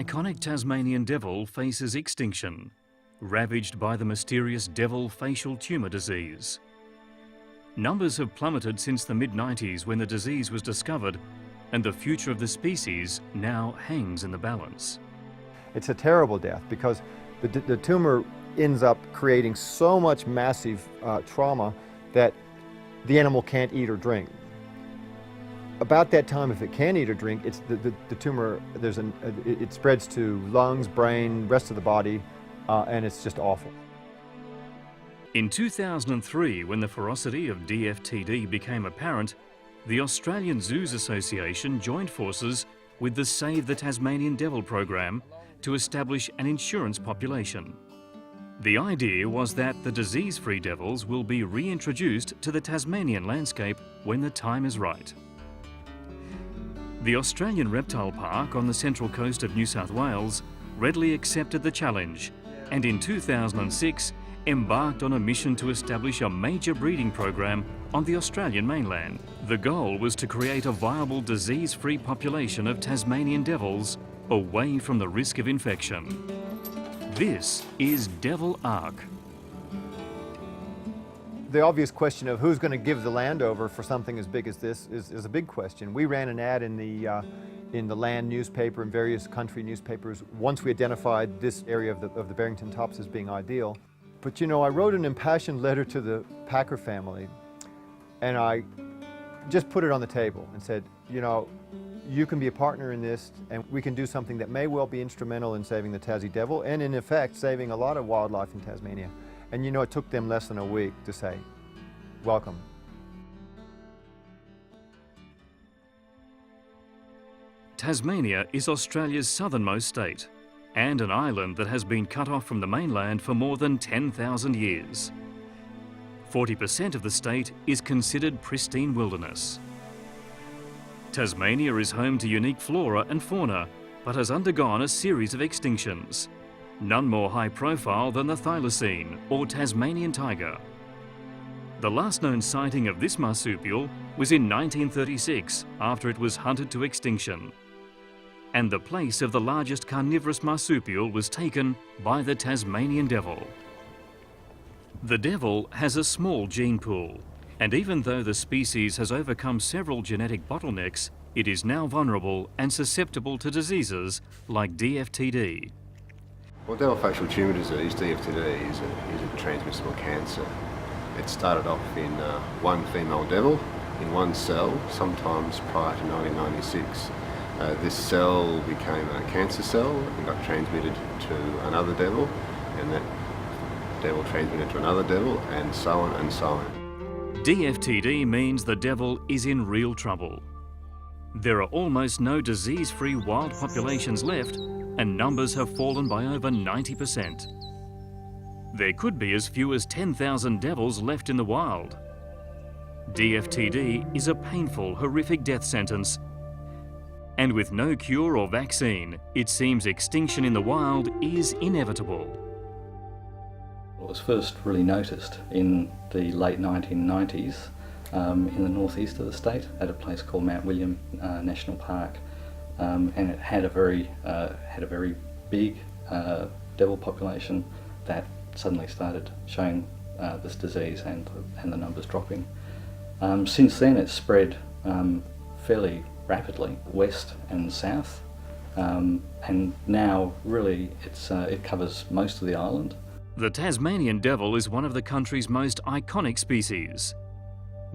iconic Tasmanian devil faces extinction, ravaged by the mysterious devil facial tumour disease. Numbers have plummeted since the mid-90s when the disease was discovered, and the future of the species now hangs in the balance. It's a terrible death because the tumor ends up creating so much massive trauma that the animal can't eat or drink. About that time, if it can eat or drink, it's the tumor, it spreads to lungs, brain, rest of the body, and it's just awful. In 2003, when the ferocity of DFTD became apparent, the Australian Zoos Association joined forces with the Save the Tasmanian Devil program to establish an insurance population. The idea was that the disease-free devils will be reintroduced to the Tasmanian landscape when the time is right. The Australian Reptile Park on the central coast of New South Wales readily accepted the challenge, and in 2006 embarked on a mission to establish a major breeding program on the Australian mainland. The goal was to create a viable disease-free population of Tasmanian devils away from the risk of infection. This is Devil Ark. The obvious question of who's going to give the land over for something as big as this is a big question. We ran an ad in the land newspaper and various country newspapers once we identified this area of the Barrington Tops as being ideal. But you know, I wrote an impassioned letter to the Packer family, and I just put it on the table and said, you know, you can be a partner in this, and we can do something that may well be instrumental in saving the Tassie devil, and in effect saving a lot of wildlife in Tasmania. And you know, it took them less than a week to say, welcome. Tasmania is Australia's southernmost state, and an island that has been cut off from the mainland for more than 10,000 years. 40% of the state is considered pristine wilderness. Tasmania is home to unique flora and fauna, but has undergone a series of extinctions. None more high profile than the thylacine, or Tasmanian tiger. The last known sighting of this marsupial was in 1936, after it was hunted to extinction. And the place of the largest carnivorous marsupial was taken by the Tasmanian devil. The devil has a small gene pool, and even though the species has overcome several genetic bottlenecks, it is now vulnerable and susceptible to diseases like DFTD. Well, devil facial tumour disease, DFTD, is a transmissible cancer. It started off in one female devil in one cell, sometimes prior to 1996. This cell became a cancer cell and got transmitted to another devil, and that devil transmitted to another devil, and so on and so on. DFTD means the devil is in real trouble. There are almost no disease-free wild populations left, and numbers have fallen by over 90%. There could be as few as 10,000 devils left in the wild. DFTD is a painful, horrific death sentence, and with no cure or vaccine, it seems extinction in the wild is inevitable. It was first really noticed in the late 1990s in the northeast of the state at a place called Mount William National Park, and it had a very big devil population that suddenly started showing this disease and the numbers dropping. Since then, it's spread fairly rapidly west and south, and now really it covers most of the island. The Tasmanian devil is one of the country's most iconic species.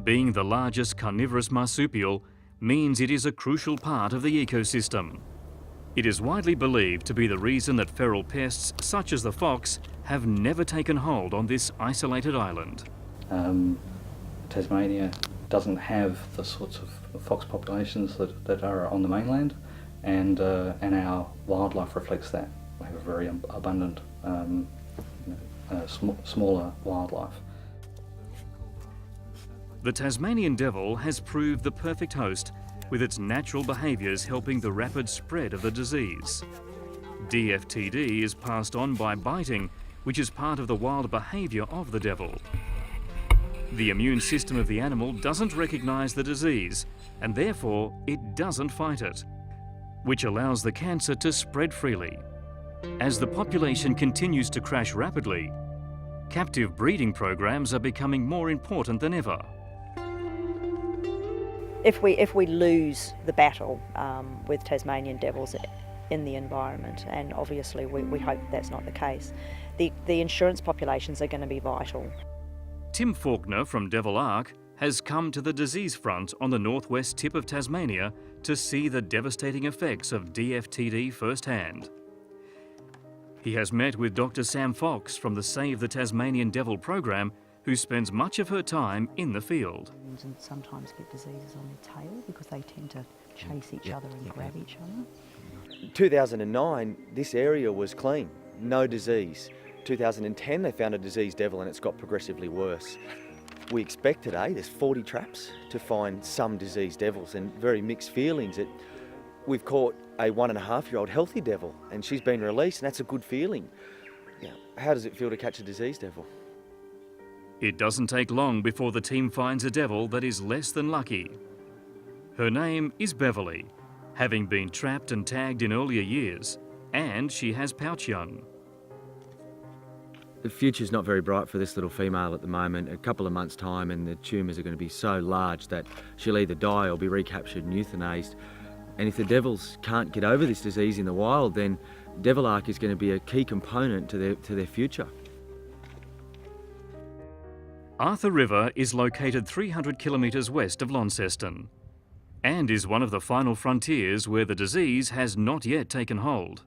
Being the largest carnivorous marsupial means it is a crucial part of the ecosystem. It is widely believed to be the reason that feral pests such as the fox have never taken hold on this isolated island. Tasmania doesn't have the sorts of fox populations that are on the mainland, and our wildlife reflects that. We have a very abundant smaller wildlife. The Tasmanian devil has proved the perfect host, with its natural behaviours helping the rapid spread of the disease. DFTD is passed on by biting, which is part of the wild behaviour of the devil. The immune system of the animal doesn't recognise the disease, and therefore it doesn't fight it. which allows the cancer to spread freely. As the population continues to crash rapidly, captive breeding programs are becoming more important than ever. If we lose the battle with Tasmanian devils in the environment, and obviously we hope that's not the case, the insurance populations are going to be vital. Tim Faulkner from Devil Ark has come to the disease front on the northwest tip of Tasmania to see the devastating effects of DFTD firsthand. He has met with Dr. Sam Fox from the Save the Tasmanian Devil program, who spends much of her time in the field. And sometimes get diseases on their tail because they tend to chase each other and grab each other. In 2009, this area was clean, no disease. 2010, they found a diseased devil and it's got progressively worse. We expect today, there's 40 traps to find some diseased devils, and very mixed feelings. We've caught a 1.5-year-old healthy devil and she's been released, and that's a good feeling. Yeah, how does it feel to catch a diseased devil? It doesn't take long before the team finds a devil that is less than lucky. Her name is Beverly, having been trapped and tagged in earlier years, and she has pouch young. The future's not very bright for this little female at the moment. A couple of months' time and the tumours are going to be so large that she'll either die or be recaptured and euthanased. And if the devils can't get over this disease in the wild, then Devil Ark is going to be a key component to their future. Arthur River is located 300 kilometres west of Launceston and is one of the final frontiers where the disease has not yet taken hold.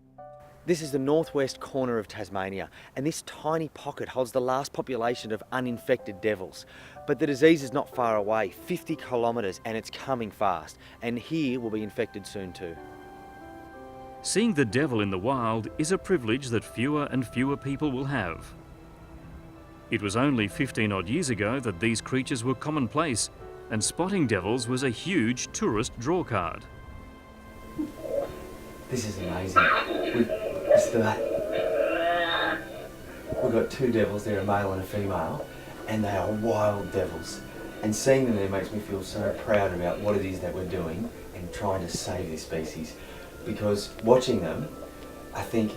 This is the northwest corner of Tasmania, and this tiny pocket holds the last population of uninfected devils. But the disease is not far away, 50 kilometres, and it's coming fast. And here we'll be infected soon too. Seeing the devil in the wild is a privilege that fewer and fewer people will have. It was only 15 odd years ago that these creatures were commonplace, and spotting devils was a huge tourist drawcard. This is amazing. Listen to that. We've got two devils there, a male and a female, and they are wild devils. And seeing them there makes me feel so proud about what it is that we're doing and trying to save this species. Because watching them, I think,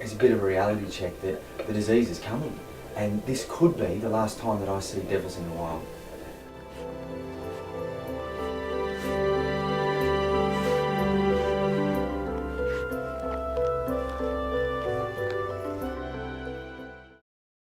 is a bit of a reality check that the disease is coming. And this could be the last time that I see devils in the wild.